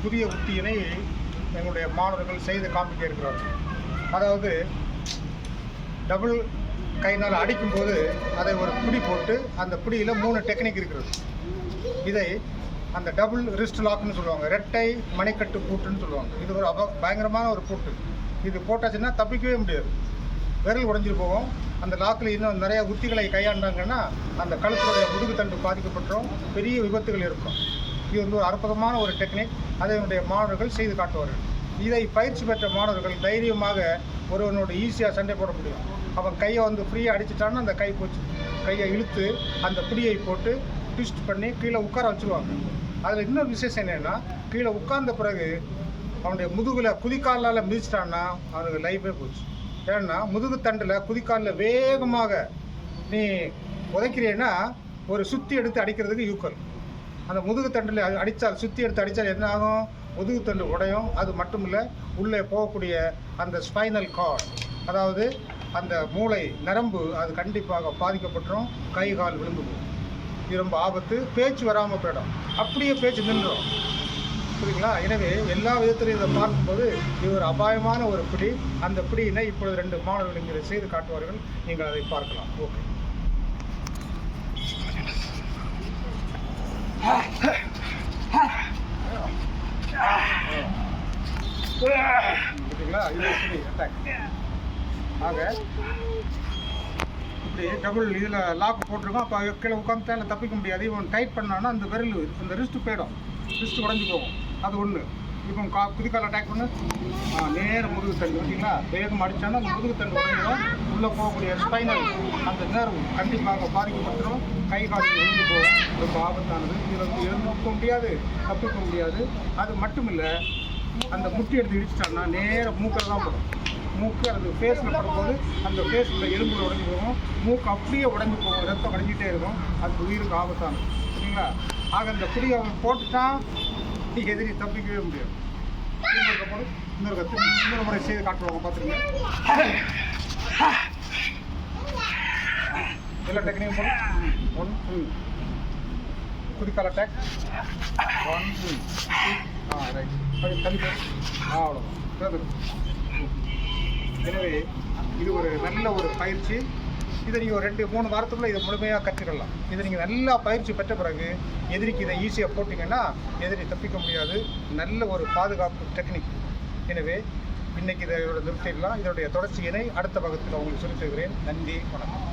புதிய உத்தியினை எங்களுடைய மாணவர்கள் செய்து காண்பிக்க இருக்கிறார்கள். அதாவது டபுள் கைனால் அடிக்கும்போது அதை ஒரு பிடி போட்டு அந்த பிடியில் 3 டெக்னிக் இருக்கிறது. இதை அந்த டபுள் ரிஸ்ட் லாக்னு சொல்லுவாங்க, ரெட்டை மணிக்கட்டு பூட்டுன்னு சொல்லுவாங்க. இது ஒரு பயங்கரமான ஒரு பூட்டு. இது போட்டாச்சுன்னா தப்பிக்கவே முடியாது, விரல் உடைஞ்சிட்டு போகும். அந்த லாக்கில் இன்னும் நிறைய உத்திகளை கையாண்டாங்கன்னா அந்த கழுத்துடைய முதுகுத்தண்டு பாதிக்கப்பட்டோம், பெரிய விபத்துகள் இருக்கும். இது வந்து ஒரு அற்புதமான ஒரு டெக்னிக். அதை என்னுடைய மாணவர்கள் செய்து காட்டுவார்கள். இதை பயிற்சி பெற்ற மாணவர்கள் தைரியமாக ஒருவனோட ஈஸியாக சண்டை போட முடியும். அவன் கையை வந்து ஃப்ரீயாக அடிச்சிட்டான்னா அந்த கை போச்சு. கையை இழுத்து அந்த பிடியை போட்டு ட்விஸ்ட் பண்ணி கீழே உட்கார வச்சுருவாங்க. அதில் இன்னொரு விசேஷம் என்னென்னா, கீழே உட்கார்ந்த பிறகு அவனுடைய முதுகில் குதிக்காலால் மிதிச்சிட்டான்னா அவனுக்கு லைஃபே போச்சு. ஏன்னா முதுகு தண்டில் குதிக்காலில் வேகமாக நீ உதைக்கிறேன்னா ஒரு சுற்றி எடுத்து அடிக்கிறதுக்கு ஈக்குவல். அந்த முதுகு தண்டில் அடித்தால், சுற்றி எடுத்து அடித்தால் என்ன ஆகும்? முதுகு தண்டு உடையும். அது மட்டும் இல்லை, உள்ளே போகக்கூடிய அந்த ஸ்பைனல் கார்டு, அதாவது அந்த மூளை நரம்பு, அது கண்டிப்பாக பாதிக்கப்பட்டுரும். கை கால் விழுந்து போகும். இது ரொம்ப ஆபத்து. பேச்சு வராமல் போயிடும், அப்படியே பேச்சு நின்றுடும். புரியுங்களா? எனவே எல்லா விதத்திலையும் இதை பார்க்கும்போது இது ஒரு அபாயமான ஒரு பிடி. அந்த பிடியினை இப்பொழுது 2 மாணவர்கள் இங்கே செய்து காட்டுவார்கள். நீங்கள் அதை பார்க்கலாம். ஓகே, புரியுங்களா? இது பிடி அட்டாக். ஆக இப்படி டபுள் இதில் லாக் போட்டிருக்கோம். அப்போ கீழே உட்காந்துட்டால தப்பிக்க முடியாது. இவன் டைட் பண்ணான்னா அந்த விரல், அந்த ரிஸ்ட்டு போயிடும், ரிஸ்ட்டு உடஞ்சி போகும். அது ஒன்று. இப்போ குதிக்கால் அட்டாக் பண்ணு, நேர முதுகு தண்டு, ஓகேங்களா? வேகம் அடித்தான்னா அந்த முதுகு தண்டு உடஞ்சிடும். உள்ளே போகக்கூடிய ஸ்பைனல், அந்த நர்வ் கண்டிப்பாக பாதிக்கப்பட்டுரும். கை கால் விழுந்து போகும். ரொம்ப ஆபத்தானது. இதில் வந்து எழுந்திருக்க முடியாது, தப்பிக்க முடியாது. அது மட்டும் இல்லை, அந்த முட்டி எடுத்து இடிச்சிட்டான்னா நேர மூக்கில் தான் போடும். மூக்கு அந்த ஃபேஸில் படும்போது அந்த ஃபேஸில் எலும்புகள் உடஞ்சி போகும். மூக்கு அப்படியே உடஞ்சி போகும், ரத்தம் உடஞ்சிட்டே இருக்கும். அது உயிருக்கு ஆபத்தானது, சரிங்களா? ஆக இந்த பிடி அவன் போட்டுட்டான், எதிரி தப்பிக்கவே முடியாது. இன்னொரு முறை செய்து காட்டுவாங்க, பார்த்துருங்க. எல்லா டெக்னிக்கும் போடும். 1 குதிக்கால் அட்டாக், 1 ரைட், தள்ளி போய் அவ்வளோதான். எனவே இது ஒரு நல்ல ஒரு பயிற்சி. இதை நீங்கள் ஒரு 2-3 வாரத்துக்குள்ளே இதை முழுமையாக கற்றுக்கலாம். இதை நீங்கள் நல்லா பயிற்சி பெற்ற பிறகு எதிரிக்கு இதை ஈஸியாக போட்டிங்கன்னா எதிரி தப்பிக்க முடியாது. நல்ல ஒரு பாதுகாப்பு டெக்னிக். எனவே இன்றைக்கி இதோட நிறுத்திடலாம். இதனுடைய தொடர்ச்சியினை அடுத்த வகுப்பில் உங்களுக்கு சொல்லித் தருகிறேன். நன்றி, வணக்கம்.